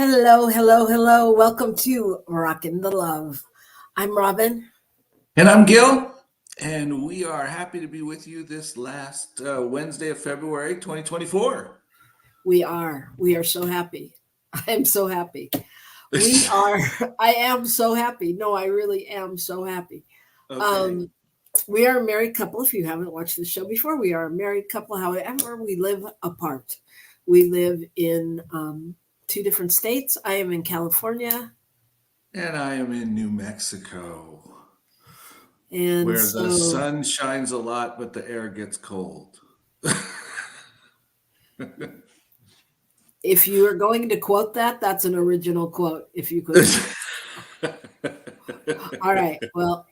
Hello, hello, hello. Welcome to Rockin the Love. I'm Robyn. And I'm Gil, and we are happy to be with you this last Wednesday of February 2024. We are so happy. I am so happy. We are, I am so happy. No, I really am so happy. Okay. Um, we are a married couple. If you haven't watched the show before, we are a married couple. However, we live apart. We live in two different states. I am in California. And I am in New Mexico, And where the so sun shines a lot, but the air gets cold. if you are going to quote that, that's an original quote, if you could say. All right. Well,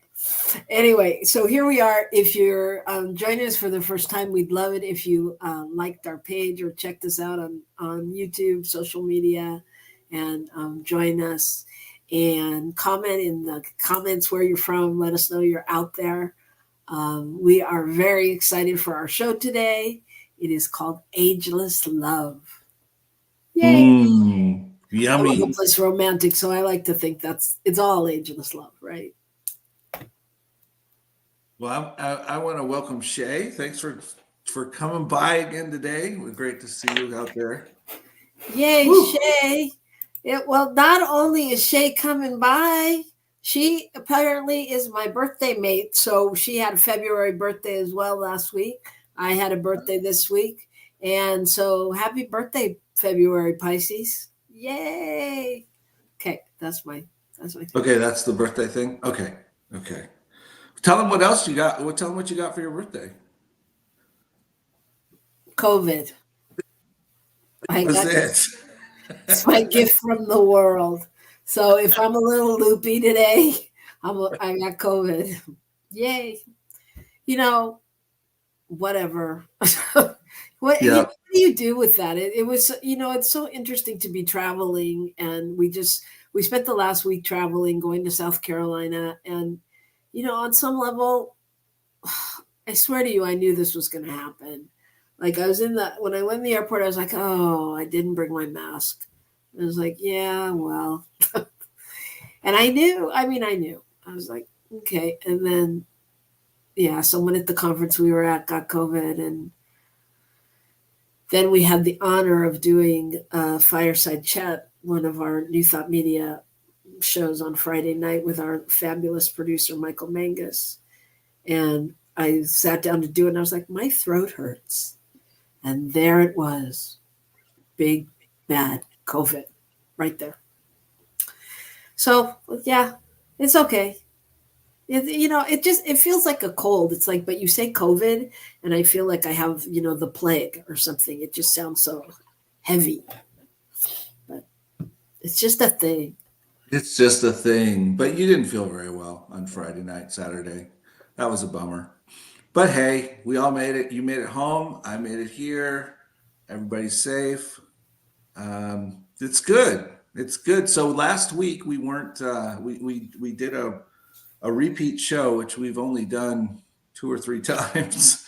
anyway, so here we are. If you're joining us for the first time, we'd love it if you liked our page or checked us out on YouTube, social media, and join us and comment in the comments where you're from. Let us know you're out there. We are very excited for our show today. It is called Ageless Love. Yay! I'm a Yummy. hopeless romantic, so I like to think it's all ageless love, right? Well, I want to welcome Shay. Thanks for coming by again today. We're great to see you out there. Yay, Woo. Shay. Well, not only is Shay coming by, she apparently is my birthday mate. So she had a February birthday as well last week. I had a birthday this week. And so happy birthday, February Pisces. Yay. Okay, that's my thing. Okay, that's the birthday thing. Okay. Tell them what else you got. Tell them what you got for your birthday. COVID. I That's got it. It's my gift from the world. So if I'm a little loopy today, I got COVID. Yay. You know, whatever. Yeah. What do you do with that? It was, it's so interesting to be traveling. And we spent the last week traveling, going to South Carolina. And, on some level, I swear to you, I knew this was going to happen. Like when I went in the airport, I was like, oh, I didn't bring my mask. I was like, yeah, well, and I knew. I was like, okay. And then, yeah, someone at the conference we were at got COVID. And then we had the honor of doing a fireside chat, one of our New Thought Media shows on Friday night with our fabulous producer, Michael Mangus. And I sat down to do it, and I was like, my throat hurts. And there it was, big, bad COVID right there. So, yeah, it's okay. It feels like a cold. It's like, but you say COVID, and I feel like I have, the plague or something. It just sounds so heavy, but it's just a thing. It's just a thing. But you didn't feel very well on Friday night, Saturday. That was a bummer. But hey, we all made it. You made it home. I made it here. Everybody's safe. It's good. It's good. So last week we weren't. We did a repeat show, which we've only done two or three times.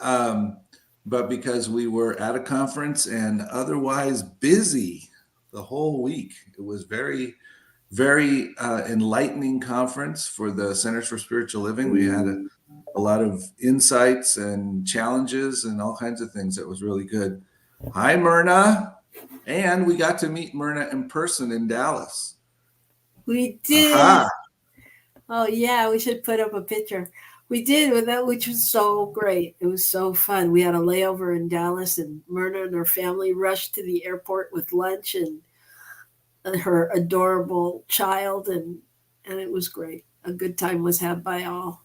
Um, but because we were at a conference and otherwise busy the whole week, it was very enlightening conference for the Centers for Spiritual Living. We had a lot of insights and challenges and all kinds of things. That was really good. Hi, Myrna. And we got to meet Myrna in person in Dallas. We did. Aha. Oh yeah, we should put up a picture. We did with that, which was so great. It was so fun. We had a layover in Dallas, and Myrna and her family rushed to the airport with lunch and her adorable child, and it was great. A good time was had by all.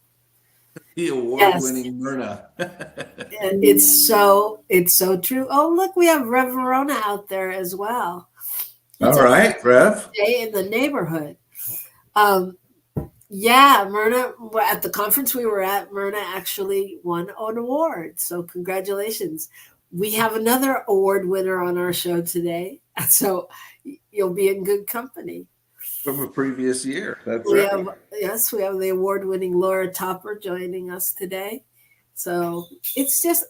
The Yes, award-winning Myrna. and it's so true. Oh, look, we have Rev Verona out there as well. It's All a right, Rev. day in the neighborhood. Um, yeah, Myrna, at the conference we were at, Myrna actually won an award. So congratulations. We have another award winner on our show today. So you'll be in good company. From a previous year. That's We right. have, yes, we have the award winning Laura Topper joining us today. So it's just,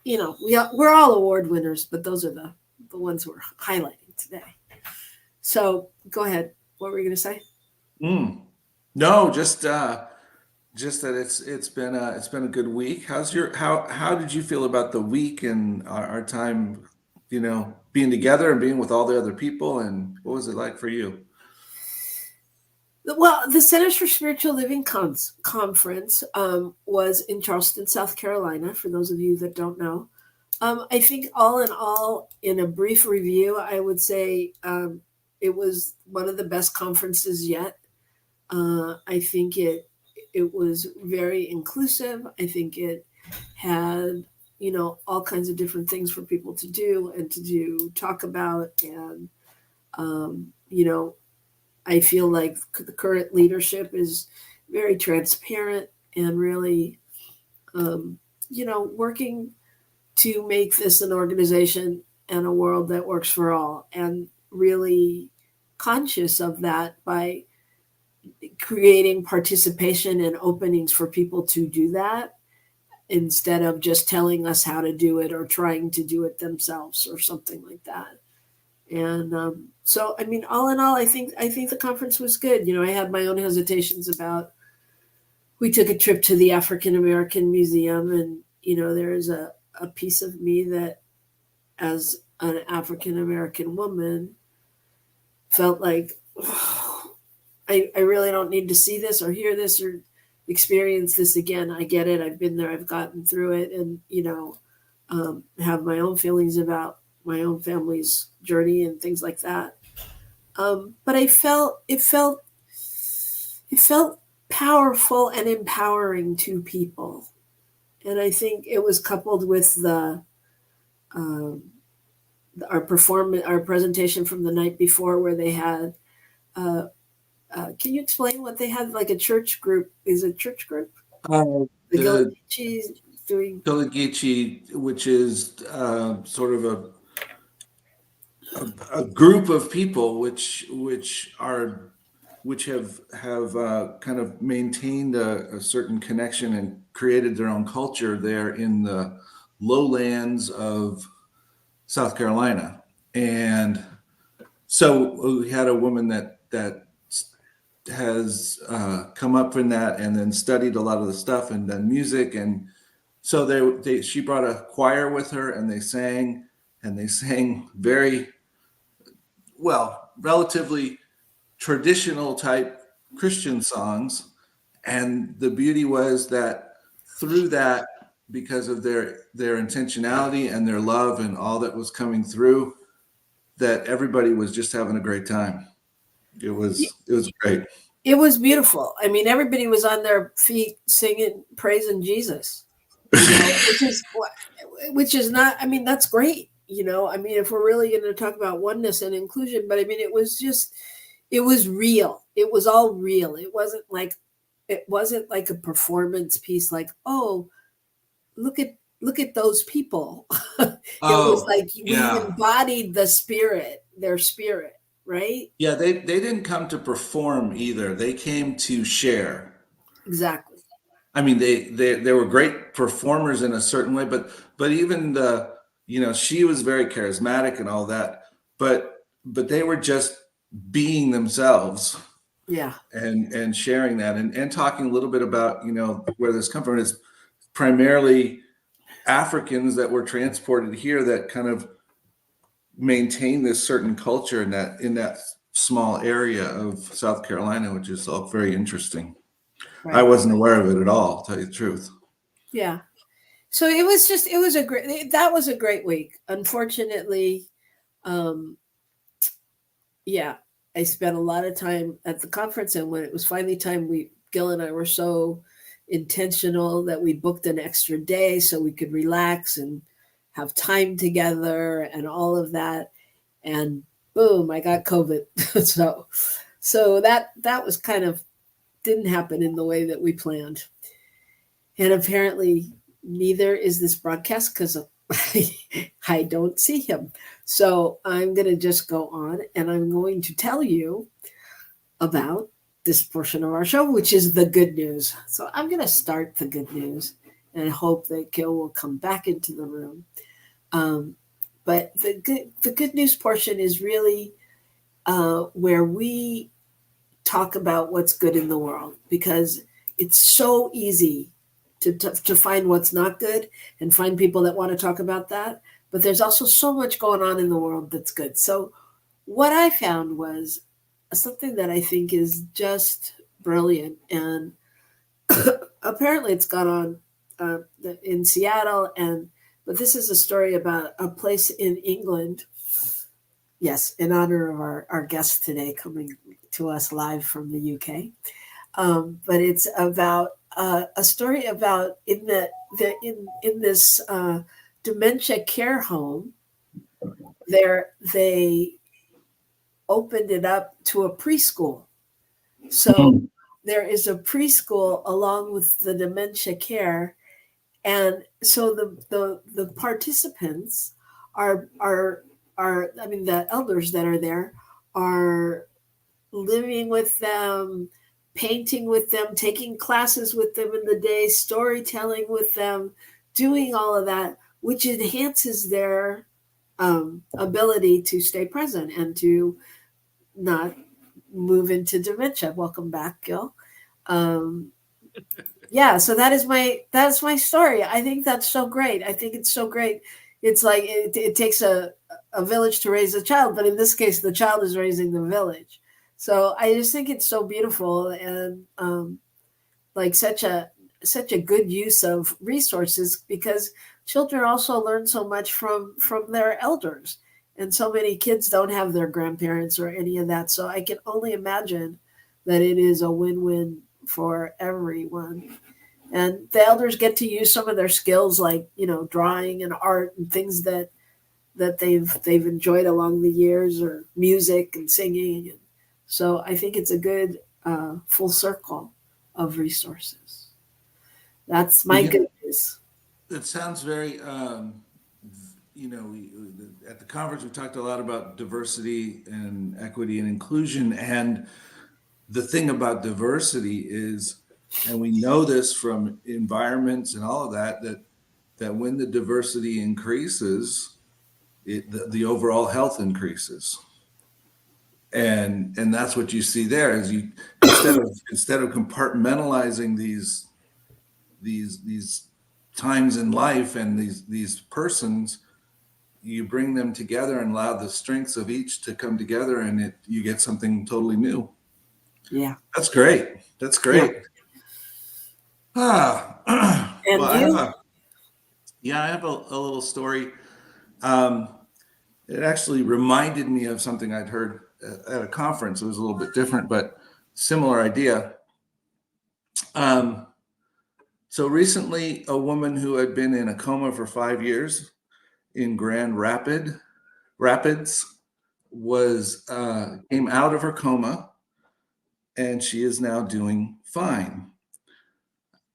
we're all award winners, but those are the ones we're highlighting today. So go ahead. What were you going to say? Mm. No, just that it's been a good week. How did you feel about the week and our time, being together and being with all the other people, and what was it like for you? Well, the Centers for Spiritual Living Conference was in Charleston, South Carolina, for those of you that don't know. I think, all in all, in a brief review, I would say it was one of the best conferences yet. I think it was very inclusive. I think it had all kinds of different things for people to do and to do talk about, and you know I feel like the current leadership is very transparent and really, um, working to make this an organization and a world that works for all, and really conscious of that by creating participation and openings for people to do that instead of just telling us how to do it or trying to do it themselves or something like that. And so, I mean, all in all, I think the conference was good. I had my own hesitations about. We took a trip to the African American Museum, and there is a piece of me that, as an African American woman, felt like, oh, I really don't need to see this or hear this or experience this again. I get it. I've been there. I've gotten through it, and have my own feelings about my own family's journey and things like that. But it felt powerful and empowering to people, and I think it was coupled with the um, our presentation from the night before, where they had. Uh, can you explain what they had? Like a church group? Is it church group? The The Gilgamesh doing. Gilligichi, which is sort of a group of people which have kind of maintained a certain connection and created their own culture there in the lowlands of South Carolina. And so we had a woman that has come up in that and then studied a lot of the stuff and done music. And so she brought a choir with her, and they sang very well, relatively traditional type Christian songs. And the beauty was that through that, because of their intentionality and their love and all that was coming through, that everybody was just having a great time. It was great. It was beautiful. I mean, everybody was on their feet singing, praising Jesus. Which is not. I mean, that's great. I mean, if we're really going to talk about oneness and inclusion, but I mean, it was real. It was all real. It wasn't like a performance piece. Like, oh, look at those people. It was Oh, like we yeah. embodied the spirit, their spirit, right? Yeah, they didn't come to perform either. They came to share. Exactly. I mean, they were great performers in a certain way, but even she was very charismatic and all that, but they were just being themselves Yeah. and sharing that and talking a little bit about where this come from. It's primarily Africans that were transported here that kind of maintain this certain culture in that small area of South Carolina, which is all very interesting. I Right. wasn't aware of it at all, to tell you the truth. Yeah. So it was a great week. Unfortunately, um, yeah, I spent a lot of time at the conference, and when it was finally time, Gil and I were so intentional that we booked an extra day so we could relax and have time together and all of that. And boom, I got COVID. so that was kind of didn't happen in the way that we planned. And apparently, neither is this broadcast because I don't see him. So I'm going to just go on, and I'm going to tell you about this portion of our show, which is the good news. So I'm going to start the good news and hope that Gil will come back into the room. Um, but the good news portion is really where we talk about what's good in the world, because it's so easy to find what's not good and find people that want to talk about that. But there's also so much going on in the world that's good. So what I found was something that I think is just brilliant, and apparently it's gone on in Seattle, and but this is a story about a place in England. Yes, in honor of our guest today coming to us live from the UK. But it's about a story about in this dementia care home. There they opened it up to a preschool. So Hmm. there is a preschool along with the dementia care, and so the participants are I mean the elders that are there are living with them, painting with them, taking classes with them in the day, storytelling with them, doing all of that, which enhances their ability to stay present and to not move into dementia. Welcome back, Gil. Um, yeah, so that's my story. I think that's so great. I think it's so great. It's like it takes a village to raise a child, but in this case, the child is raising the village. So I just think it's so beautiful, and like such a good use of resources, because children also learn so much from their elders, and so many kids don't have their grandparents or any of that. So I can only imagine that it is a win-win for everyone, and the elders get to use some of their skills, like drawing and art and things that they've enjoyed along the years, or music and singing. And so I think it's a good full circle of resources. That's my Yeah, good news. it sounds very, at the conference, we talked a lot about diversity and equity and inclusion. And the thing about diversity is, and we know this from environments and all of that, that when the diversity increases, the overall health increases. And that's what you see there is you instead of compartmentalizing these times in life and these persons, you bring them together and allow the strengths of each to come together, and you get something totally new. Yeah. That's great. That's Yeah. great. Well, And you? I have a little story. Um, it actually reminded me of something I'd heard at a conference. It was a little bit different, but similar idea. Um, so recently, a woman who had been in a coma for 5 years in Rapids was came out of her coma, and she is now doing fine.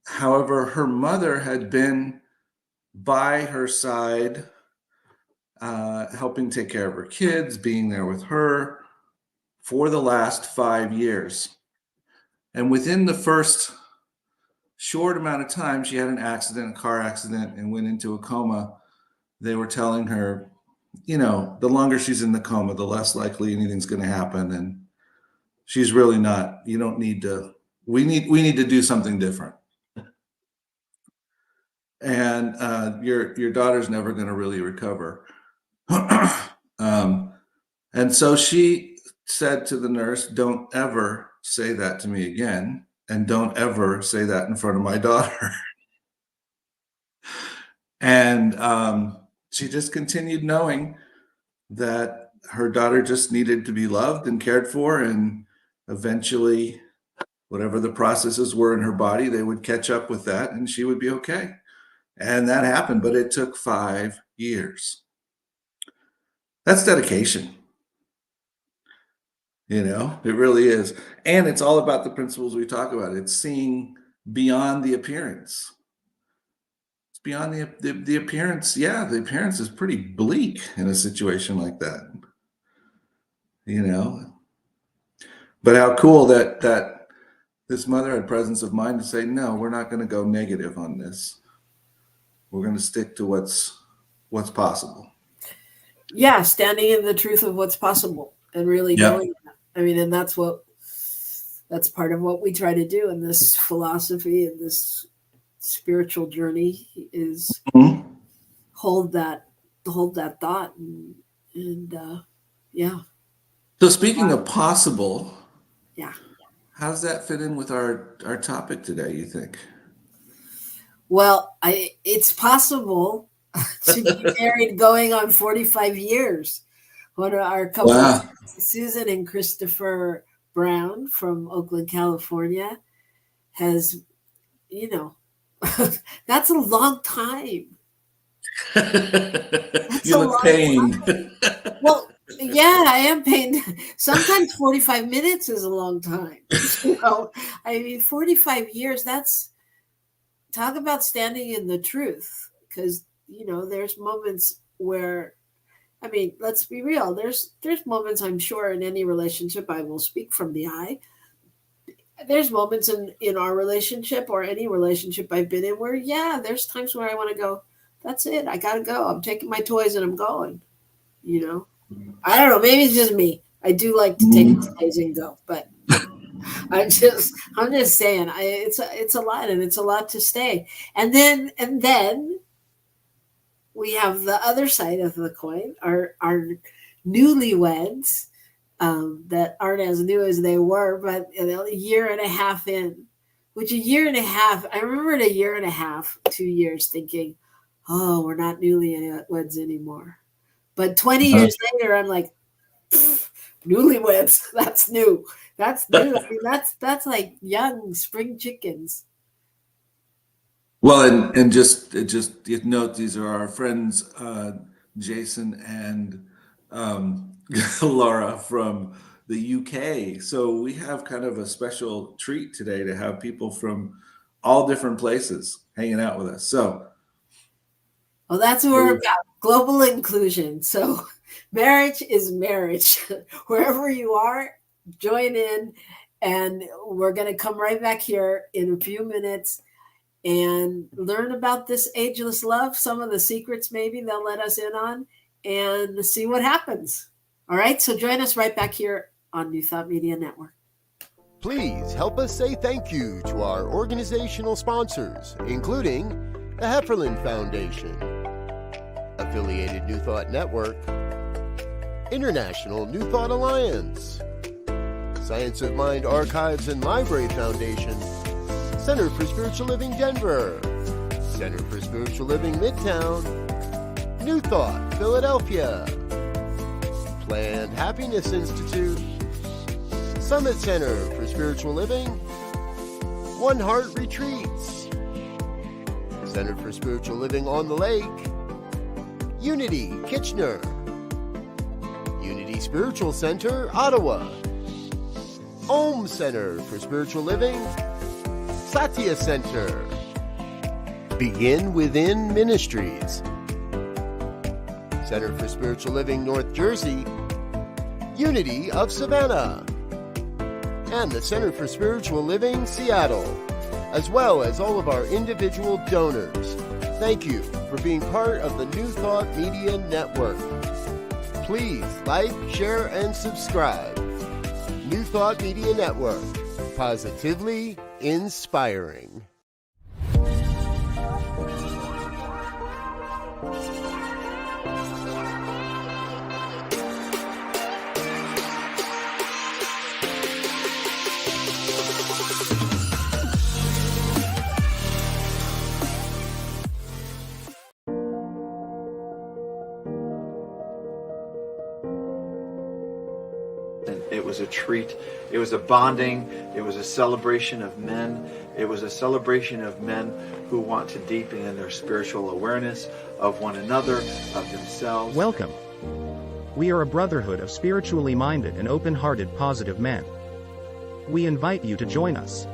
However, her mother had been by her side, helping take care of her kids, being there with her for the last 5 years. And within the first short amount of time, she had an accident, a car accident, and went into a coma. They were telling her, the longer she's in the coma, the less likely anything's going to happen. And she's really not. You don't need to. We need to do something different. And your daughter's never going to really recover. um, and so she said to the nurse, "Don't ever say that to me again, and don't ever say that in front of my daughter." And she just continued knowing that her daughter just needed to be loved and cared for, and eventually, whatever the processes were in her body, they would catch up with that, and she would be okay. And that happened, but it took 5 years. That's dedication. It really is. And it's all about the principles we talk about. It's seeing beyond the appearance. It's beyond the appearance. Yeah, the appearance is pretty bleak in a situation like that. You know, but how cool that this mother had presence of mind to say, no, we're not going to go negative on this. We're going to stick to what's possible. Yeah, standing in the truth of what's possible. and really Yeah. knowing that. I mean, and that's part of what we try to do in this philosophy and this spiritual journey is Mhm. hold that thought and yeah. So speaking of possible, Yeah. how does that fit in with our topic today, you think? Well, it's possible to be married going on 45 years. One of our couple, Wow. Susan and Christopher Brown from Oakland, California, has, you know, that's a long time. That's You a look long pained. time. Well, yeah, I am pained. Sometimes 45 minutes is a long time. I mean, 45 years, that's talk about standing in the truth. Because, there's moments where, I mean, let's be real. There's moments, I'm sure, in any relationship, I will speak from the eye. There's moments in our relationship or any relationship I've been in where, yeah, there's times where I want to go, that's it. I got to go. I'm taking my toys and I'm going, I don't know. Maybe it's just me. I do like to take my toys and go, but I'm just saying it's a lot, and it's a lot to stay. And then we have the other side of the coin, our newlyweds, that aren't as new as they were, but a year and a half in, which a year and a half, I remember a year and a half, 2 years thinking, oh, we're not newlyweds anymore. But 20 years later, I'm like, newlyweds, that's new. That's new. I mean, that's like young spring chickens. Well, and just note these are our friends Jason and Laura from the UK. So we have kind of a special treat today to have people from all different places hanging out with us. So, well, that's what we're about, global inclusion. So marriage is marriage. Wherever you are, join in, and we're going to come right back here in a few minutes and learn about this ageless love, some of the secrets maybe they'll let us in on, and see what happens. All right, so join us right back here on New Thought Media Network. Please help us say thank you to our organizational sponsors, including the Hefferland Foundation, Affiliated New Thought Network, International New Thought Alliance, Science of Mind Archives and Library Foundation, Center for Spiritual Living Denver, Center for Spiritual Living Midtown, New Thought Philadelphia, Planned Happiness Institute, Summit Center for Spiritual Living, One Heart Retreats, Center for Spiritual Living on the Lake, Unity Kitchener, Unity Spiritual Center Ottawa, Om Center for Spiritual Living, Satya Center, Begin Within Ministries, Center for Spiritual Living North Jersey, Unity of Savannah, and the Center for Spiritual Living Seattle, as well as all of our individual donors. Thank you for being part of the New Thought Media Network. Please like, share, and subscribe. New Thought Media Network, positively inspiring. It was a treat. It was a bonding. It was a celebration of men. It was a celebration of men who want to deepen in their spiritual awareness of one another, of themselves. Welcome. We are a brotherhood of spiritually minded and open-hearted positive men. We invite you to join us.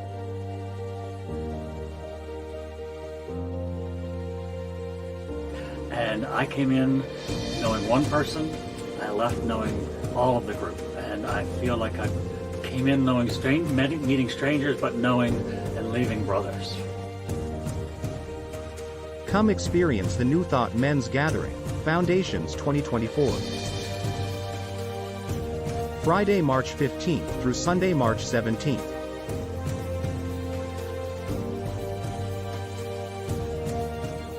And I came in knowing one person. I left knowing all of the group. And I feel like I came in knowing meeting strangers, but knowing and leaving brothers. Come experience the New Thought Men's Gathering, Foundations 2024. Friday, March 15th through Sunday, March 17th.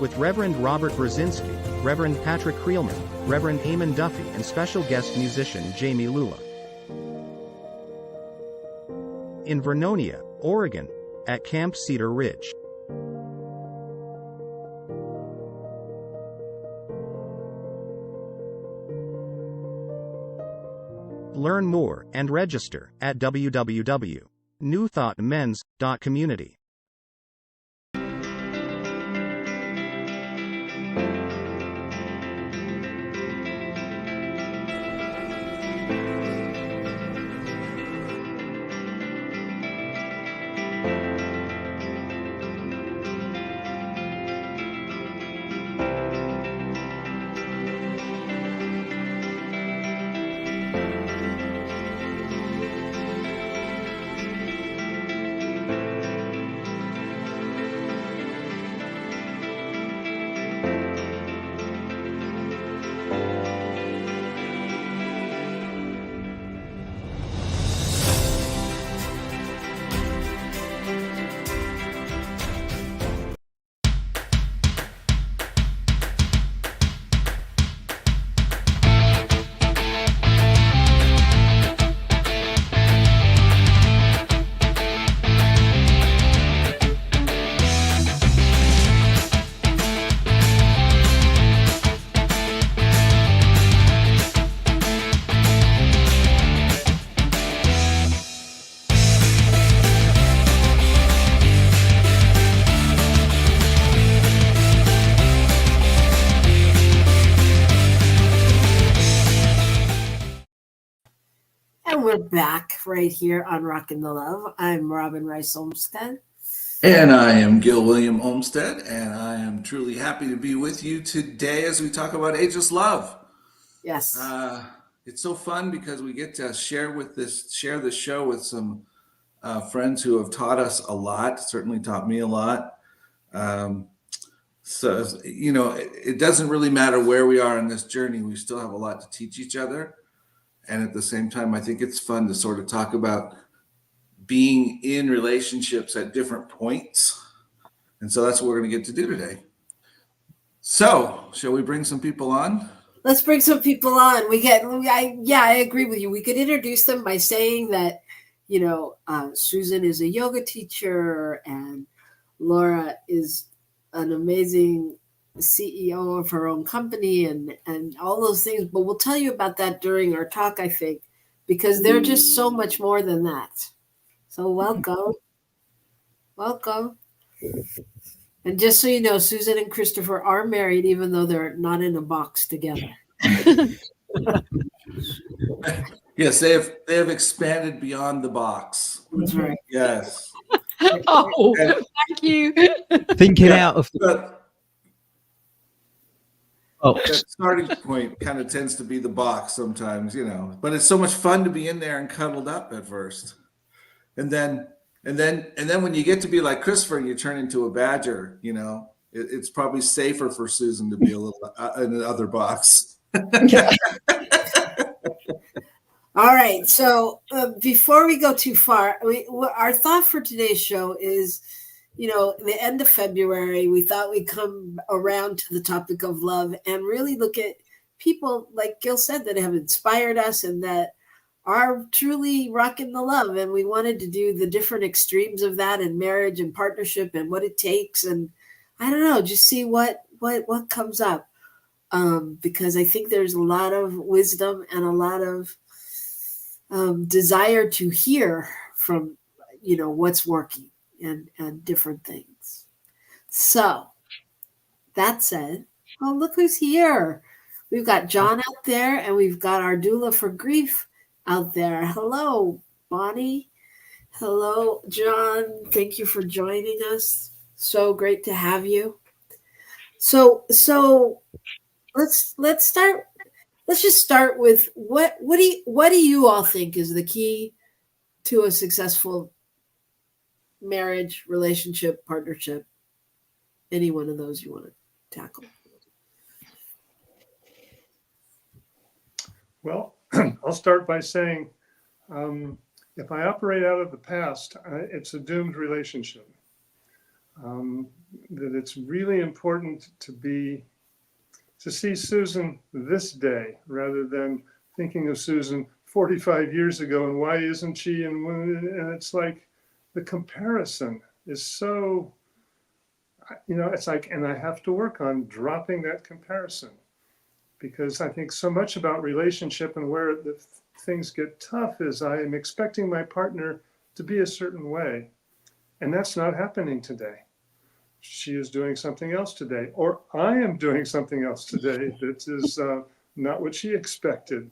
With Reverend Robert Brzezinski, Reverend Patrick Creelman, Reverend Eamon Duffy, and special guest musician Jamie Lula. In Vernonia, Oregon, at Camp Cedar Ridge. Learn more and register at www.newthoughtmens.community. And we're back right here on Rockin the Love. I'm Robyn Rice Olmsted. And I am Gil William Olmsted, and I am truly happy to be with you today as we talk about ageless love. Yes. It's so fun because we get to share the show with some friends who have taught us a lot, certainly taught me a lot. So, you know, it doesn't really matter where we are in this journey. We still have a lot to teach each other. And at the same time, I think it's fun to sort of talk about being in relationships at different points. And so that's what we're going to get to do today. So, shall we bring some people on? Let's bring some people on. I agree with you. We could introduce them by saying that, you know, Susan is a yoga teacher and Laura is an amazing CEO of her own company and all those things. But we'll tell you about that during our talk, I think, because they're just so much more than that. So welcome. Welcome. And just so you know, Susan and Christopher are married, even though they're not in a box together. Yes, they have expanded beyond the box. That's right. Yes. Oh, And- thank you. Thinking Yeah, out of the but box. that starting point kind of tends to be the box sometimes, you know. But it's so much fun to be in there and cuddled up at first, and then when you get to be like Christopher and you turn into a badger, you know, it's probably safer for Susan to be a little in the other box. All right. So before we go too far, our thought for today's show is, you know, the end of February, we thought we'd come around to the topic of love and really look at people, like Gil said, that have inspired us and that are truly rocking the love. And we wanted to do the different extremes of that in marriage and partnership and what it takes. And I don't know, just see what comes up. Because I think there's a lot of wisdom and a lot of desire to hear from, you know, what's working and different things. So that said, oh, look who's here. We've got John out there and we've got our doula for grief out there. Hello, Bonnie. Hello, John. Thank you for joining us. So great to have you. So let's start. Let's just start with what do you all think is the key to a successful marriage, relationship, partnership? Any one of those you want to tackle? Well, I'll start by saying If I operate out of the past, it's a doomed relationship. That it's really important to see Susan this day rather than thinking of Susan 45 years ago and why isn't she? And it's like the comparison is so, it's like, and I have to work on dropping that comparison, because I think so much about relationship and where things get tough is I am expecting my partner to be a certain way. And that's not happening today. She is doing something else today, or I am doing something else today that is not what she expected.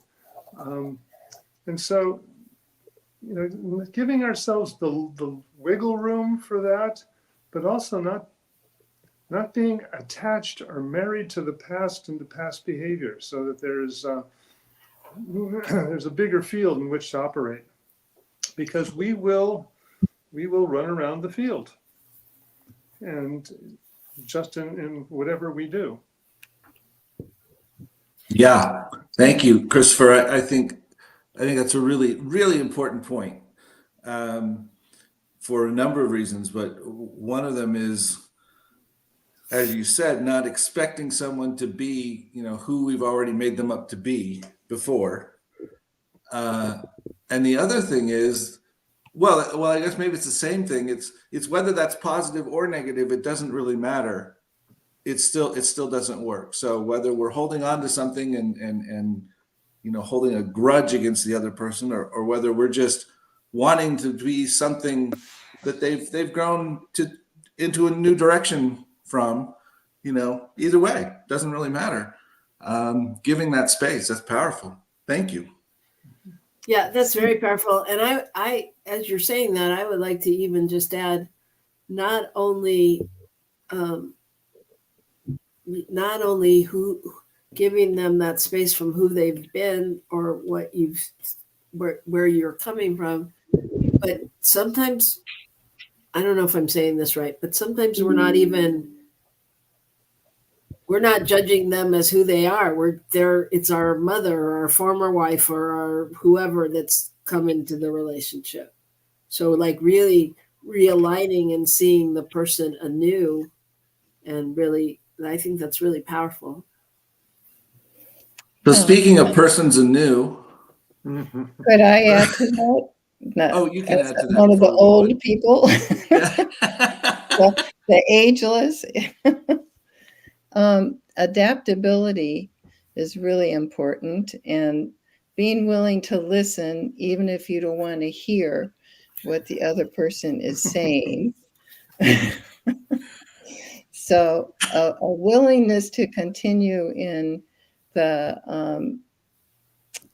And so, giving ourselves the wiggle room for that, but also not being attached or married to the past and the past behavior, so that there's a bigger field in which to operate, because we will run around the field, and just in whatever we do. Yeah, thank you, Christopher. I think that's a really, really important point, for a number of reasons, but one of them is, as you said, not expecting someone to be, who we've already made them up to be before. And the other thing is, well, I guess maybe it's the same thing. It's whether that's positive or negative, it doesn't really matter. It still doesn't work. So whether we're holding on to something and holding a grudge against the other person, or whether we're just wanting to be something that they've grown into a new direction from, either way, doesn't really matter. Giving that space, that's powerful. Thank you. Yeah, that's very powerful. And I, as you're saying that, I would like to even just add, not only who giving them that space from who they've been or what where you're coming from, but sometimes, I don't know if I'm saying this right, but sometimes we're not judging them as who they are. It's our mother or our former wife or our whoever that's come into the relationship. So like really realigning and seeing the person anew, and really, I think that's really powerful. So speaking of persons anew, could I add to that? No, you can add to that. One of the old people, the ageless. Adaptability is really important, and being willing to listen, even if you don't want to hear what the other person is saying. So a willingness to continue in the,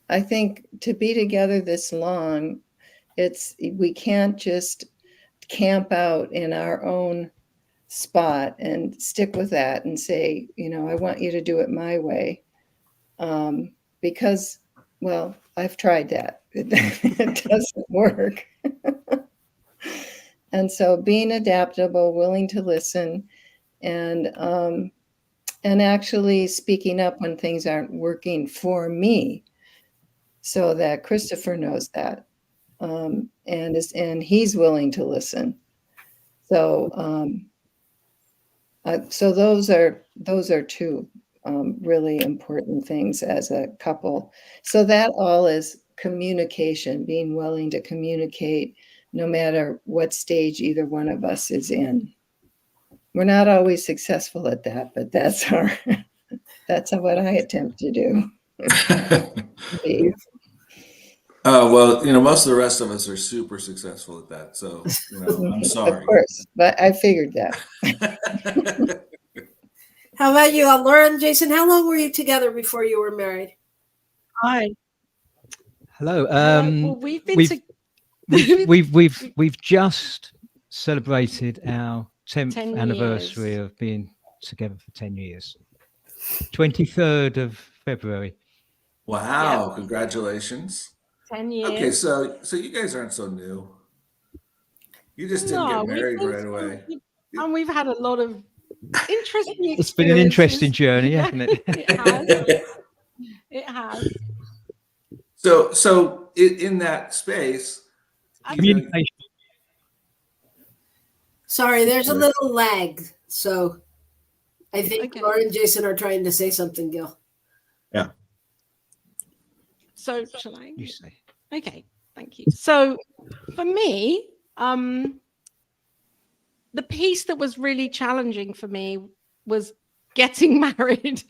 I think to be together this long, we can't just camp out in our own spot and stick with that and say, I want you to do it my way. Because, well, I've tried that. It doesn't work. And so being adaptable, willing to listen, and actually speaking up when things aren't working for me, so that Christopher knows that, and he's willing to listen. So so those are two really important things as a couple. So that all is communication, being willing to communicate no matter what stage either one of us is in. We're not always successful at that, but that's what I attempt to do. Well, most of the rest of us are super successful at that. So, I'm sorry. Of course, but I figured that. How about you, Lauren, Jason? How long were you together before you were married? Hi. Hello. Well, We've just celebrated our 10th anniversary of being together for 10 years. 23rd of February. Wow! Yeah. Congratulations. 10 years. Okay, so you guys aren't so new. You just didn't get married right away. And we've had a lot of interesting experiences. It's been an interesting journey, hasn't it? It has. It has. So in that space, Communication. Sorry, there's a little lag. So I think Okay. Laura and Jason are trying to say something, Gil. Yeah. So shall I? You say. Okay, thank you. So for me, the piece that was really challenging for me was getting married.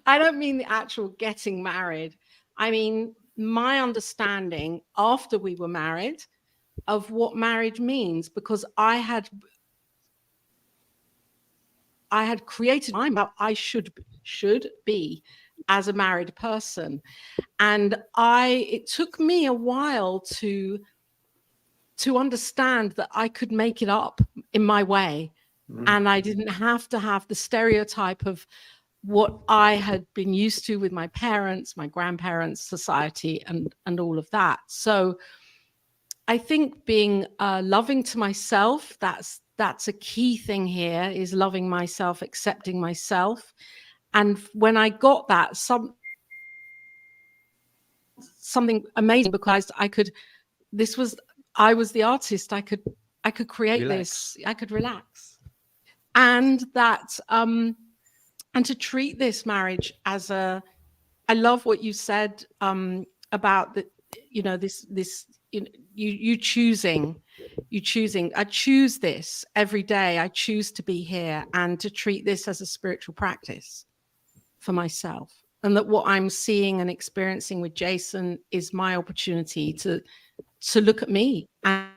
I don't mean the actual getting married. I mean, my understanding after we were married of what marriage means, because I had created my mind I should be as a married person. And it took me a while to understand that I could make it up in my way. And I didn't have to have the stereotype of what I had been used to with my parents, my grandparents, society, and all of that. So I think being loving to myself, that's a key thing here, is loving myself, accepting myself. And when I got that, something amazing, because I was the artist. I could create this. I could relax. And that and to treat this marriage as I love what you said about the, this you choosing. I choose this every day. I choose to be here and to treat this as a spiritual practice for myself. And that what I'm seeing and experiencing with Jason is my opportunity to look at me and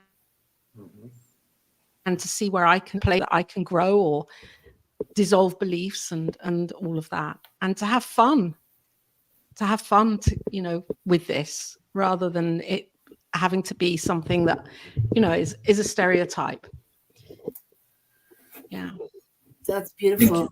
to see where I can play, that I can grow or dissolve beliefs and all of that, and to have fun with this, rather than it having to be something that is a stereotype. Yeah, That's beautiful.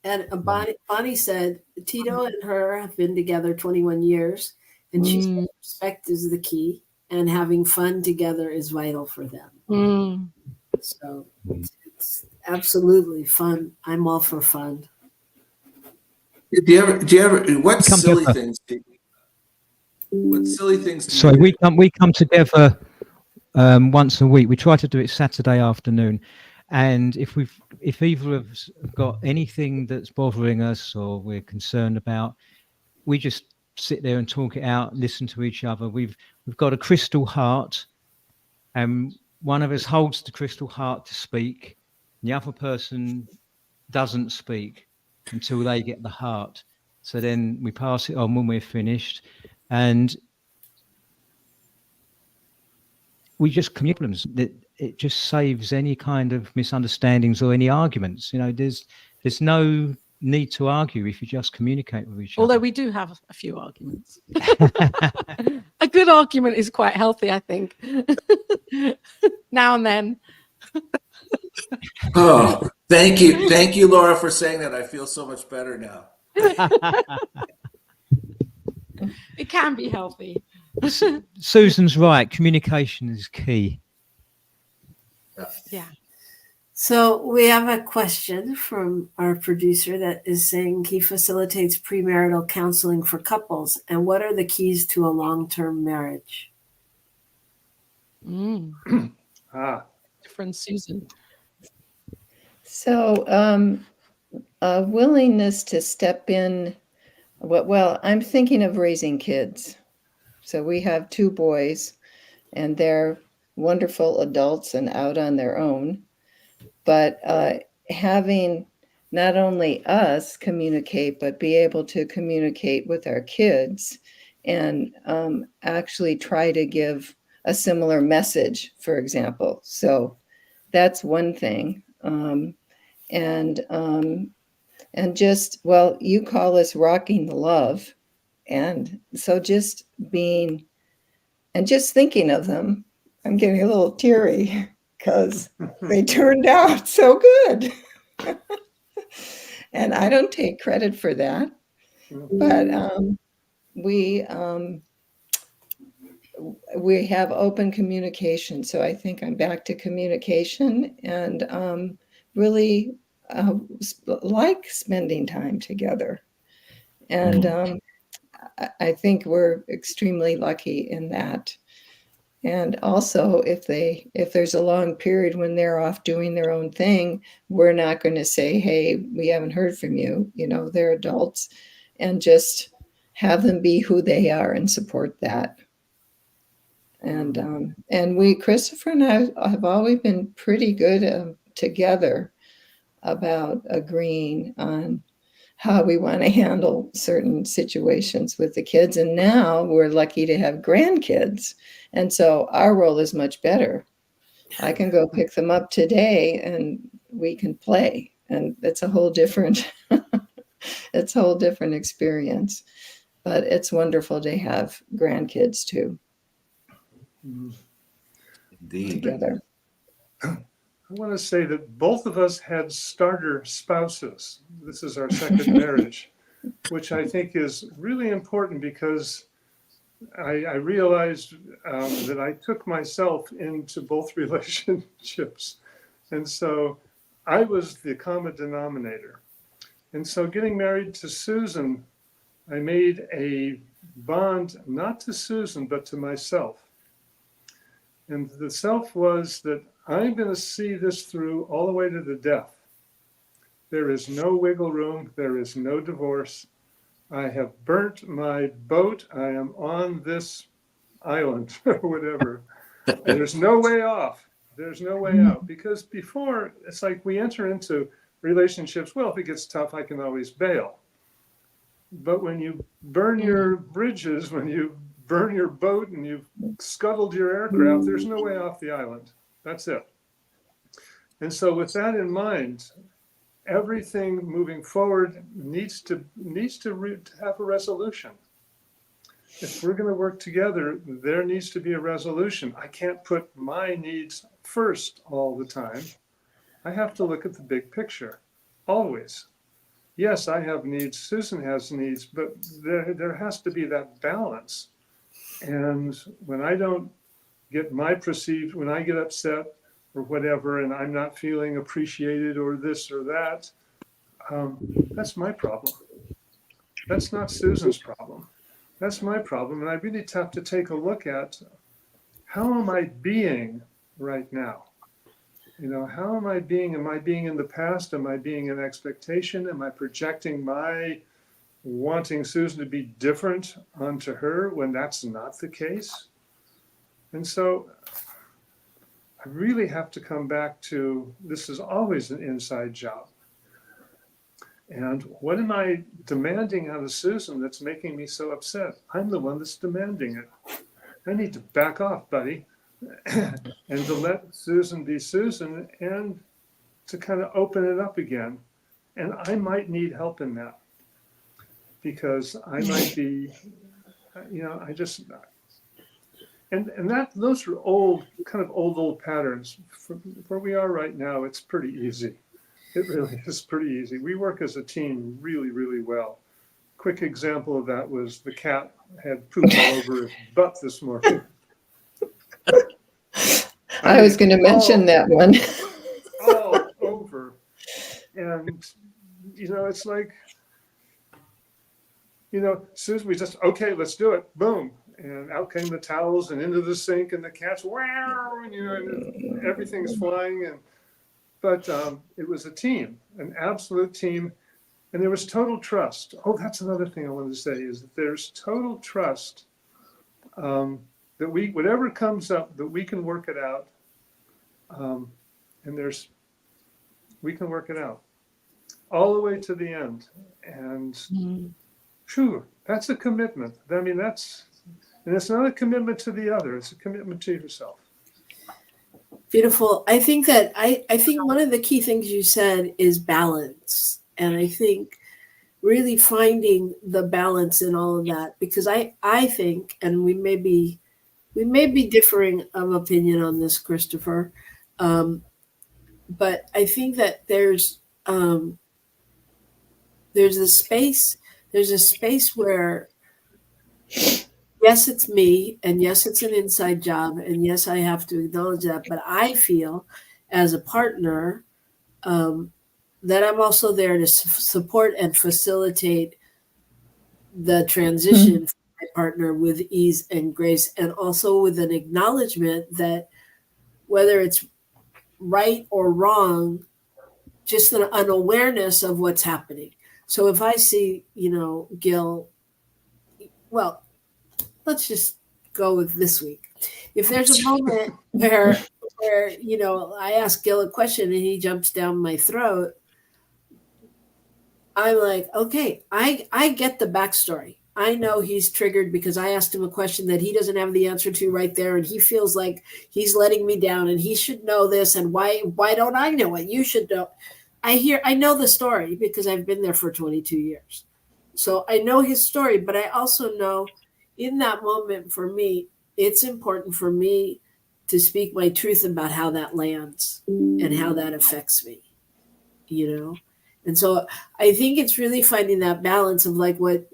And Bonnie said Tito and her have been together 21 years, and she said respect is the key, and having fun together is vital for them. So it's absolutely fun. I'm all for fun. Do you ever what silly things So we come together once a week. We try to do it Saturday afternoon, and if either of us have got anything that's bothering us or we're concerned about, we just sit there and talk it out, listen to each other. We've got a crystal heart, and one of us holds the crystal heart to speak, and the other person doesn't speak until they get the heart. So then we pass it on when we're finished, and we just communicate them. It just saves any kind of misunderstandings or any arguments. There's no need to argue if you just communicate with each other. Although we do have a few arguments. A good argument is quite healthy, I think. Now and then. Oh, thank you, Laura, for saying that. I feel so much better now. It can be healthy. Susan's right. Communication is key. Yeah. So we have a question from our producer that is saying he facilitates premarital counseling for couples, and what are the keys to a long-term marriage? Friend Susan. So a willingness to step in. Well, I'm thinking of raising kids. So we have 2 boys, and they're wonderful adults and out on their own. But having not only us communicate, but be able to communicate with our kids and actually try to give a similar message, for example. So that's one thing. And just, well, you call us Rockin the Love. And so just being and just thinking of them, I'm getting a little teary because they turned out so good. And I don't take credit for that. But we have open communication. So I think I'm back to communication and really like spending time together. And I think we're extremely lucky in that. And also, if there's a long period when they're off doing their own thing, we're not going to say, hey, we haven't heard from you. You know, they're adults, and just have them be who they are and support that. And we, Christopher and I, have always been pretty good together about agreeing on how we want to handle certain situations with the kids. And now we're lucky to have grandkids. And so our role is much better. I can go pick them up today and we can play. And it's a whole different, it's a whole different experience. But it's wonderful to have grandkids too. Indeed. Together. I want to say that both of us had starter spouses. This is our second marriage, which I think is really important because I realized that I took myself into both relationships. And so I was the common denominator. And so getting married to Susan, I made a bond, not to Susan, but to myself. And the self was that I'm going to see this through all the way to the death. There is no wiggle room. There is no divorce. I have burnt my boat. I am on this island or whatever. And there's no way off. There's no way out. Because before, it's like we enter into relationships. Well, if it gets tough, I can always bail. But when you burn your bridges, when you burn your boat and you've scuttled your aircraft, there's no way off the island. That's it. And so with that in mind, everything moving forward needs to have a resolution. If we're going to work together, there needs to be a resolution. I can't put my needs first all the time. I have to look at the big picture, always. Yes, I have needs, Susan has needs, but there has to be that balance. And when I don't get when I get upset or whatever, and I'm not feeling appreciated or this or that, that's my problem. That's not Susan's problem. That's my problem. And I really have to take a look at how am I being right now? You know, how am I being? Am I being in the past? Am I being in expectation? Am I projecting my wanting Susan to be different onto her when that's not the case? And so I really have to come back to, this is always an inside job. And what am I demanding out of Susan that's making me so upset? I'm the one that's demanding it. I need to back off, buddy, and to let Susan be Susan and to kind of open it up again. And I might need help in that because I might be, you know, I just, and those are old patterns. Where we are right now, it's pretty easy. It really is pretty easy. We work as a team really, really well. Quick example of that was the cat had poop all over his butt this morning. I was going to mention that one. All over. And, you know, it's like, you know, Susan, we just, okay, let's do it. Boom. And out came the towels and into the sink and the cat's wow, and, you know, and everything's flying. But it was a team, an absolute team. And there was total trust. Oh, that's another thing I wanted to say is that there's total trust that whatever comes up, that we can work it out. And we can work it out all the way to the end. And phew, that's a commitment. I mean, and it's not a commitment to the other, it's a commitment to yourself. Beautiful. I think one of the key things you said is balance. And I think really finding the balance in all of that, because I think, and we may be differing of opinion on this, Christopher, but I think that there's a space where, yes, it's me, and yes, it's an inside job, and yes, I have to acknowledge that, but I feel as a partner that I'm also there to support and facilitate the transition for my partner with ease and grace, and also with an acknowledgement that whether it's right or wrong, just an awareness of what's happening. So if I see, Gil, well, let's just go with this week. If there's a moment where I ask Gil a question and he jumps down my throat, I'm like, okay, I get the backstory. I know he's triggered because I asked him a question that he doesn't have the answer to right there, and he feels like he's letting me down, and he should know this, and why don't I know it? You should know. I know the story because I've been there for 22 years. So I know his story, but I also know in that moment for me, it's important for me to speak my truth about how that lands and how that affects me, And so I think it's really finding that balance of like what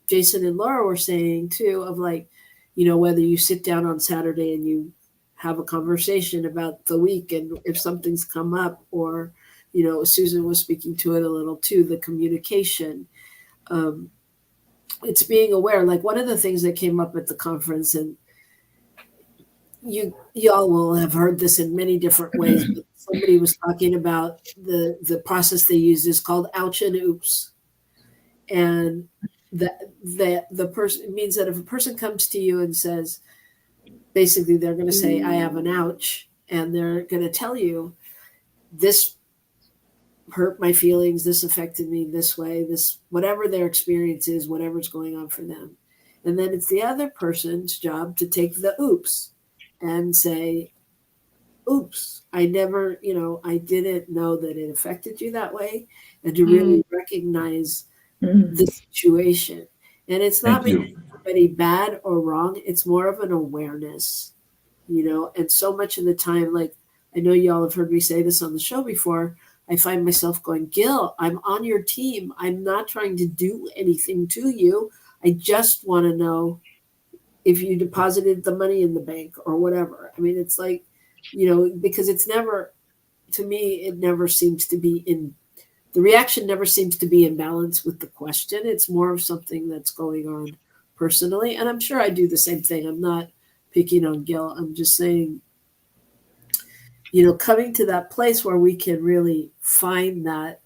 Jason and Laura were saying too, of like, whether you sit down on Saturday and you have a conversation about the week and if something's come up, or, Susan was speaking to it a little too, the communication. It's being aware. Like one of the things that came up at the conference, and y'all will have heard this in many different ways, but somebody was talking about the process they use is called ouch and oops. And the person means that if a person comes to you and says, basically they're going to say, I have an ouch, and they're going to tell you this hurt my feelings, this affected me this way, this, whatever their experience is, whatever's going on for them. And then it's the other person's job to take the oops and say, oops, I never, I didn't know that it affected you that way, and to really recognize the situation. And it's not making anybody bad or wrong. It's more of an awareness, and so much of the time, like, I know y'all have heard me say this on the show before, I find myself going, Gil, I'm on your team. I'm not trying to do anything to you. I just want to know if you deposited the money in the bank or whatever. I mean, it's like, because it's never, to me, it never seems to be the reaction never seems to be in balance with the question. It's more of something that's going on personally. And I'm sure I do the same thing. I'm not picking on Gil. I'm just saying, coming to that place where we can really find that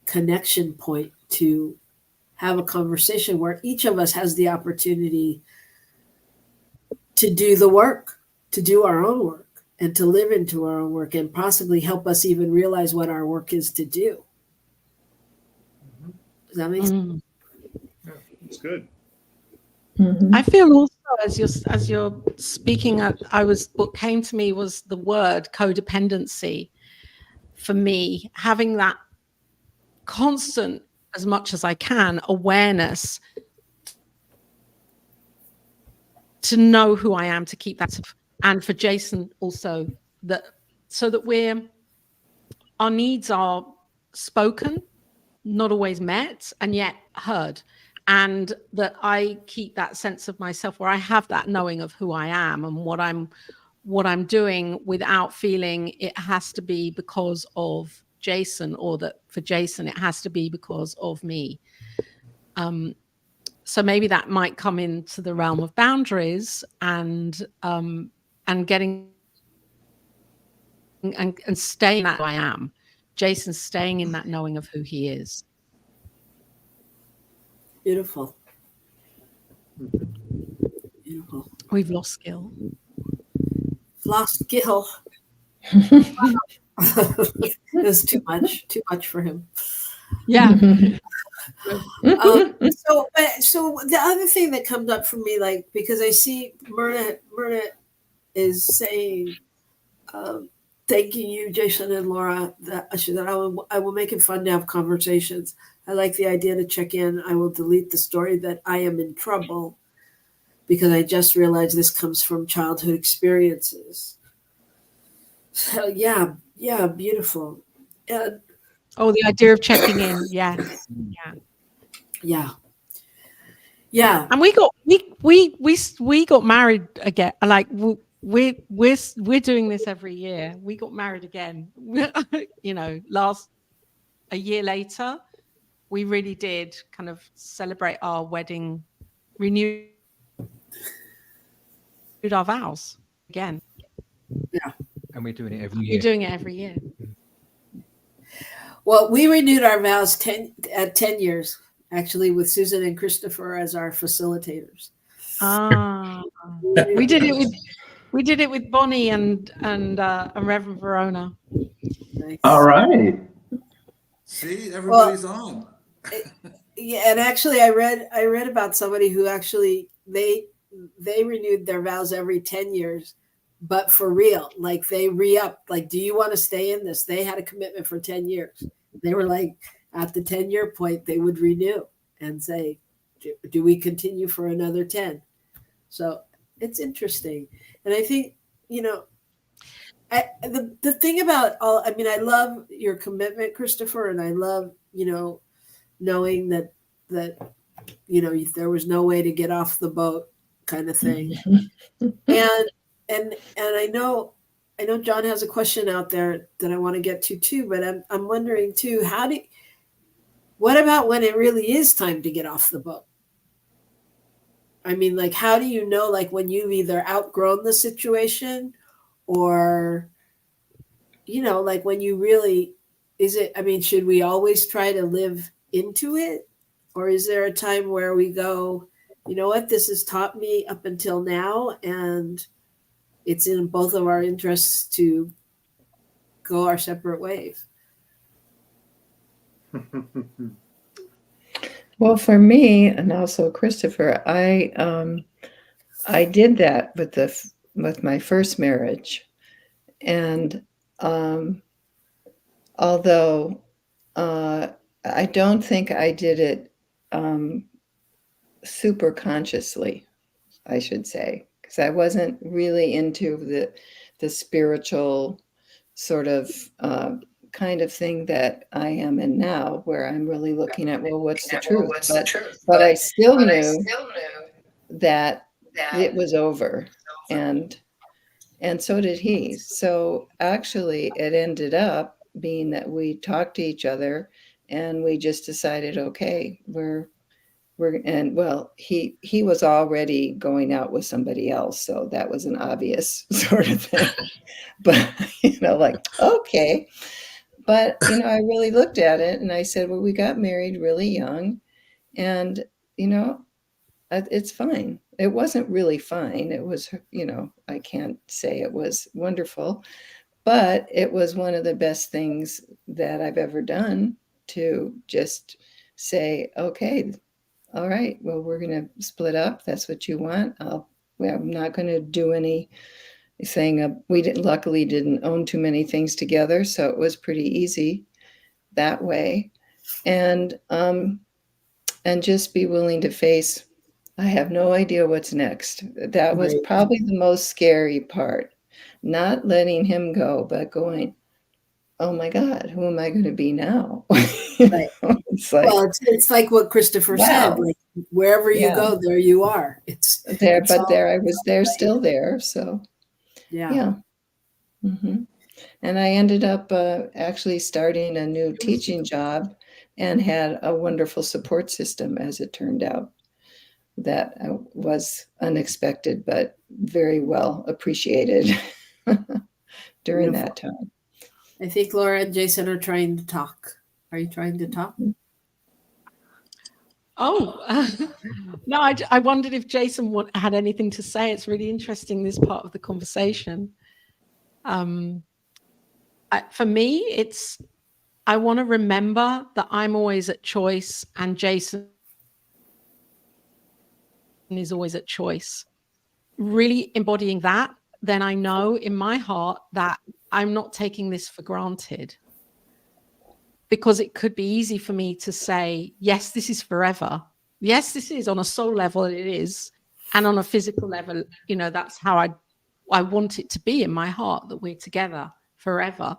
connection point to have a conversation where each of us has the opportunity to do the work, to do our own work, and to live into our own work, and possibly help us even realize what our work is to do. Does that make sense? Yeah, it's good. I feel also as you're speaking, what came to me was the word codependency. For me, having that constant, as much as I can, awareness to know who I am, to keep that, and for Jason also, so that our needs are spoken, not always met, and yet heard. And that I keep that sense of myself where I have that knowing of who I am and what I'm doing, without feeling it has to be because of Jason, or that for Jason it has to be because of me. So maybe that might come into the realm of boundaries and getting and staying that I am. Jason staying in that knowing of who he is. Beautiful. Beautiful. We've lost Gil. Lost Gil. It's too much for him. Yeah. So the other thing that comes up for me, like, because I see Myrna is saying, thanking you, Jason and Laura, that I will make it fun to have conversations. I like the idea to check in. I will delete the story that I am in trouble because I just realized this comes from childhood experiences. So yeah, beautiful. And the idea of checking in. Yeah. And we got married again. Like we're doing this every year. We got married again. A year later. we really did kind of celebrate our wedding, renewed our vows again. Yeah. And we're doing it every You're year. doing it every year. Well, we renewed our vows 10 years, actually, with Susan and Christopher as our facilitators. Ah, we did it with Bonnie and Reverend Verona. Nice. All right. See, everybody's on. Yeah, and actually, I read about somebody who actually they renewed their vows every 10 years, but for real, like they re-upped. Like, do you want to stay in this? They had a commitment for 10 years. They were like, at the 10-year point, they would renew and say, do we continue for another 10? So it's interesting. And I think, the thing about I love your commitment, Christopher, and I love, knowing that there was no way to get off the boat kind of thing. and I know John has a question out there that I want to get to too, but I'm wondering too, what about when it really is time to get off the boat? I mean, like, how do you know, like, when you've either outgrown the situation or, like when you really, should we always try to live into it? Or is there a time where we go, you know what, this has taught me up until now, and it's in both of our interests to go our separate ways? Well, for me, and also Christopher, I did that with my first marriage, and although I don't think I did it super consciously, I should say, because I wasn't really into the spiritual sort of kind of thing that I am in now, where I'm really looking at, well, what's the truth? But I still knew that it was over, and so did he. So actually, it ended up being that we talked to each other, and we just decided, okay, he was already going out with somebody else, so that was an obvious sort of thing. But like, okay. But I really looked at it and I said, well, we got married really young, and it's fine. It wasn't really fine. It was, I can't say it was wonderful, but it was one of the best things that I've ever done, to just say, okay, all right, well, we're going to split up. That's what you want. I'm not going to do anything. We luckily didn't own too many things together, so it was pretty easy that way. And just be willing to face, I have no idea what's next. That was probably the most scary part. Not letting him go, but going, oh my God, who am I going to be now? Right. It's like, well, it's like what Christopher said, like, wherever you go, there you are. It's there, but there I was there, still there. So yeah. Mm-hmm. And I ended up actually starting a new teaching job, and had a wonderful support system, as it turned out. That was unexpected, but very well appreciated during that time. I think Laura and Jason are trying to talk. Are you trying to talk? Oh, no, I wondered if Jason had anything to say. It's really interesting, this part of the conversation. For me, I want to remember that I'm always at choice, and Jason is always at choice. Really embodying that, then I know in my heart that I'm not taking this for granted. Because it could be easy for me to say, yes, this is forever. Yes, this is, on a soul level, it is. And on a physical level, that's how I want it to be in my heart, that we're together forever.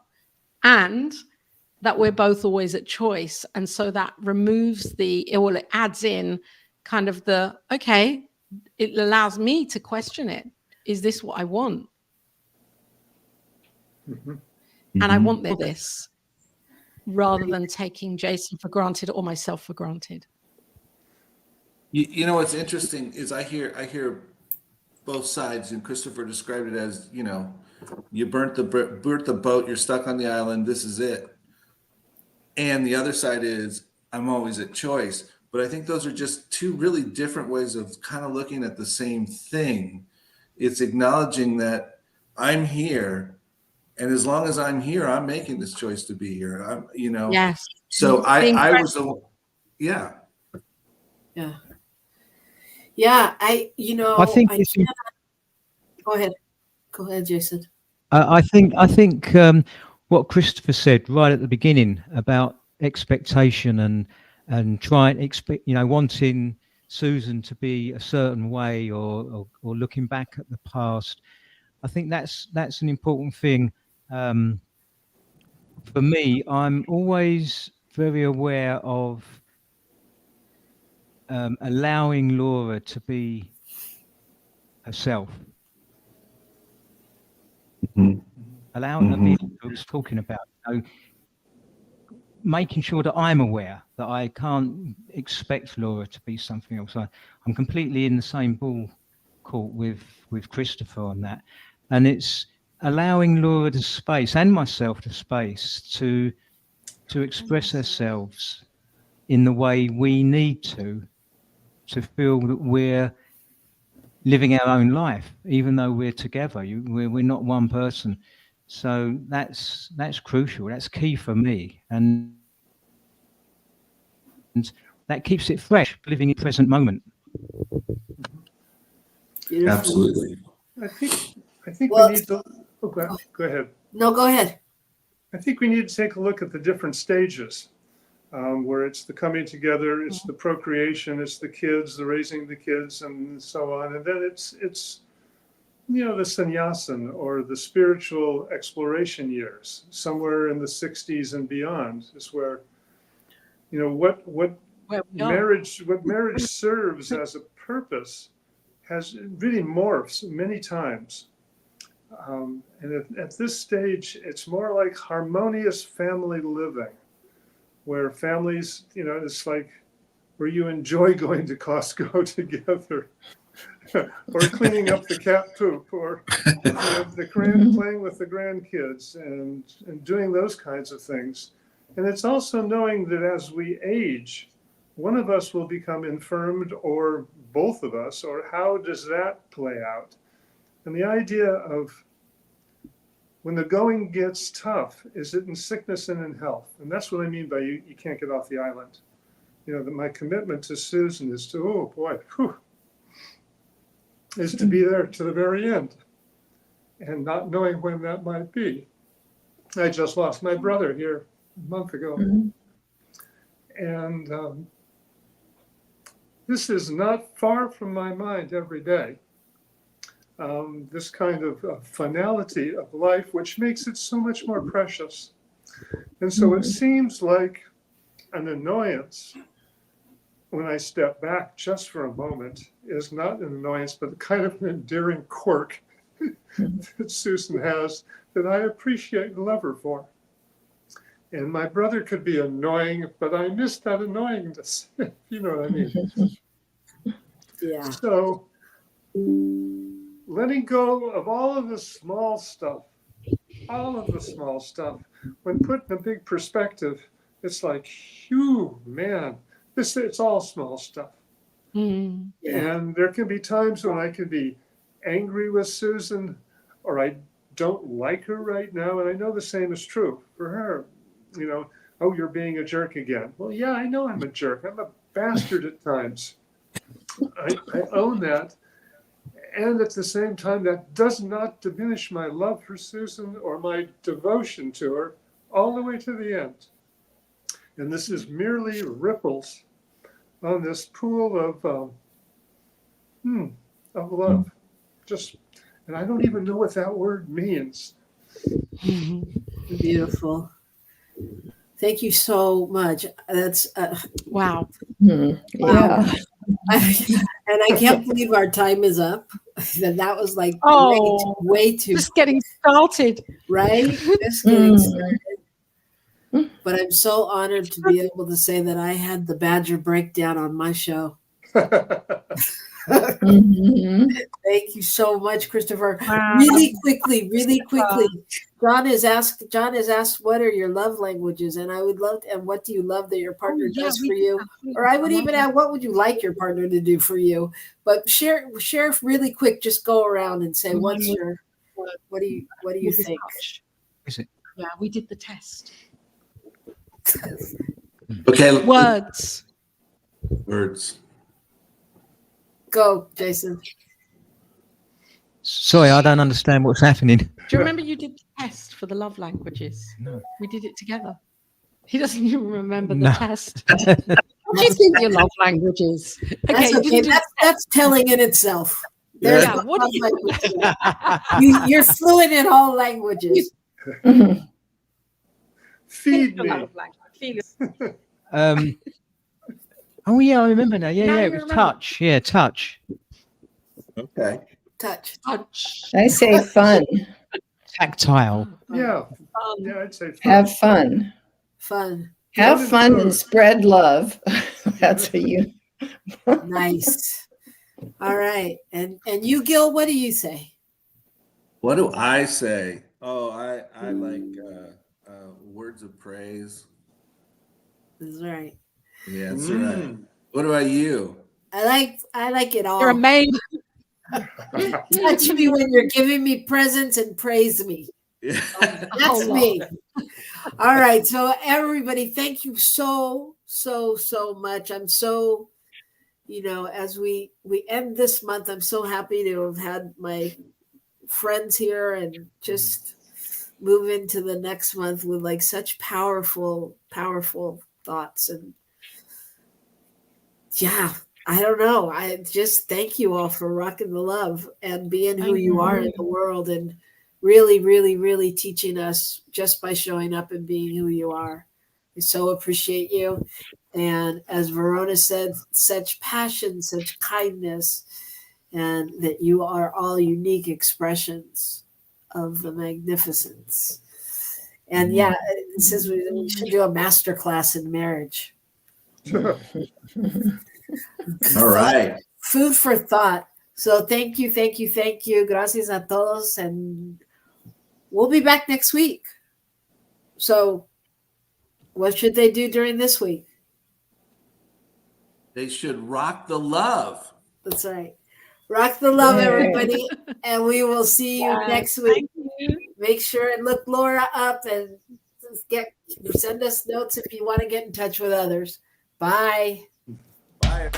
And that we're both always at choice. And so that removes it adds in kind of okay, it allows me to question it. Is this what I want? Mm-hmm. And I want this. rather than taking Jason for granted or myself for granted. You know what's interesting is I hear both sides, and Christopher described it as, you know, you burnt the boat, you're stuck on the island, this is it. And the other side is I'm always at choice. But I think those are just two really different ways of kind of looking at the same thing. It's acknowledging that I'm here, and as long as I'm here, I'm making this choice to be here. I'm, you know. Yes. So I was the, yeah. Yeah. Yeah. I think go ahead. Go ahead, Jason. I think what Christopher said right at the beginning about expectation and wanting Susan to be a certain way or looking back at the past. I think that's an important thing. For me, I'm always very aware of allowing Laura to be herself. Allowing her to be what I was talking about. Making sure that I'm aware that I can't expect Laura to be something else. I'm completely in the same ball court with Christopher on that. And it's allowing Laura the space and myself the space to express ourselves in the way we need to feel that we're living our own life, even though we're together. We're not one person. So that's crucial. That's key for me, and that keeps it fresh, living in the present moment. Beautiful. Absolutely. I think we need to. Oh, go ahead. No, go ahead. I think we need to take a look at the different stages, where it's the coming together, it's the procreation, it's the kids, the raising the kids, and so on, and then it's the sannyasin or the spiritual exploration years, somewhere in the 60s and beyond, is where what marriage serves as a purpose has really morphs many times. And at this stage, it's more like harmonious family living, where families, it's like where you enjoy going to Costco together, or cleaning up the cat poop, or playing with the grandkids, and doing those kinds of things. And it's also knowing that as we age, one of us will become infirmed, or both of us, or how does that play out? And the idea of when the going gets tough, is it in sickness and in health? And that's what I mean by you can't get off the island. That my commitment to Susan is is to be there to the very end, and not knowing when that might be. I just lost my brother here a month ago. And this is not far from my mind every day. This kind of finality of life, which makes it so much more precious. And so it seems like an annoyance when I step back just for a moment is not an annoyance, but kind of an endearing quirk that Susan has that I appreciate and love her for. And my brother could be annoying, but I miss that annoyingness. You know what I mean? Yeah. So letting go of all of the small stuff, when put in a big perspective, it's like, phew, man, it's all small stuff. Yeah. And there can be times when I can be angry with Susan, or I don't like her right now. And I know the same is true for her. Oh, you're being a jerk again. Well, yeah, I know I'm a jerk. I'm a bastard at times. I own that. And at the same time, that does not diminish my love for Susan or my devotion to her all the way to the end. And this is merely ripples on this pool of love. And I don't even know what that word means. Beautiful. Thank you so much. That's wow. Yeah. And I can't believe our time is up. That was like way too just getting started. Right? Just getting started. But I'm so honored to be able to say that I had the Badger breakdown on my show. Mhm. Thank you so much, Christopher. Wow. Really quickly. John has asked, what are your love languages? And I would love to, and what do you love that your partner does for you? Or I would even add, what would you like your partner to do for you? But share really quick, just go around and say, what do you think? Is it? Yeah, we did the test. Okay. Words. Go, Jason. Sorry, I don't understand what's happening. Do you remember you did the test for the love languages? No. We did it together. He doesn't even remember the No. test. What do you think your love languages? That's you okay. didn't do That's telling in itself. Yeah. Yeah, what do you You're fluent in all languages. Feed your me. love language? Oh yeah, I remember now. Now Yeah, you it was remember. touch. Yeah, touch. Okay. Touch. Touch. I say fun. Tactile. Yeah, Fun. yeah, I'd say fun. Have fun. Fun. Have Fun fun and and food. spread love. That's what you. Nice. All right. And you, Gil, what do you say? What do I say? Oh, I like words of praise. That's right. Yeah, that's right. What about you? I like it all. You're amazing. Touch me when you're giving me presents and praise me. Yeah. That's me. All right. So everybody, thank you so much. I'm so, as we end this month, I'm so happy to have had my friends here and just move into the next month with like such powerful thoughts. And yeah, I don't know. I just thank you all for rocking the love and being who you are in the world, and really teaching us just by showing up and being who you are. I so appreciate you. And as Verona said, such passion, such kindness, and that you are all unique expressions of the magnificence. And yeah, it says we should do a master class in marriage. All right. Food for thought. So thank you. Gracias a todos. And we'll be back next week. So what should they do during this week? They should rock the love. That's right. Rock the love, Yay. everybody. And we will see you next week. You. Make sure and look Laura up and send us notes if you want to get in touch with others. Bye. Bye.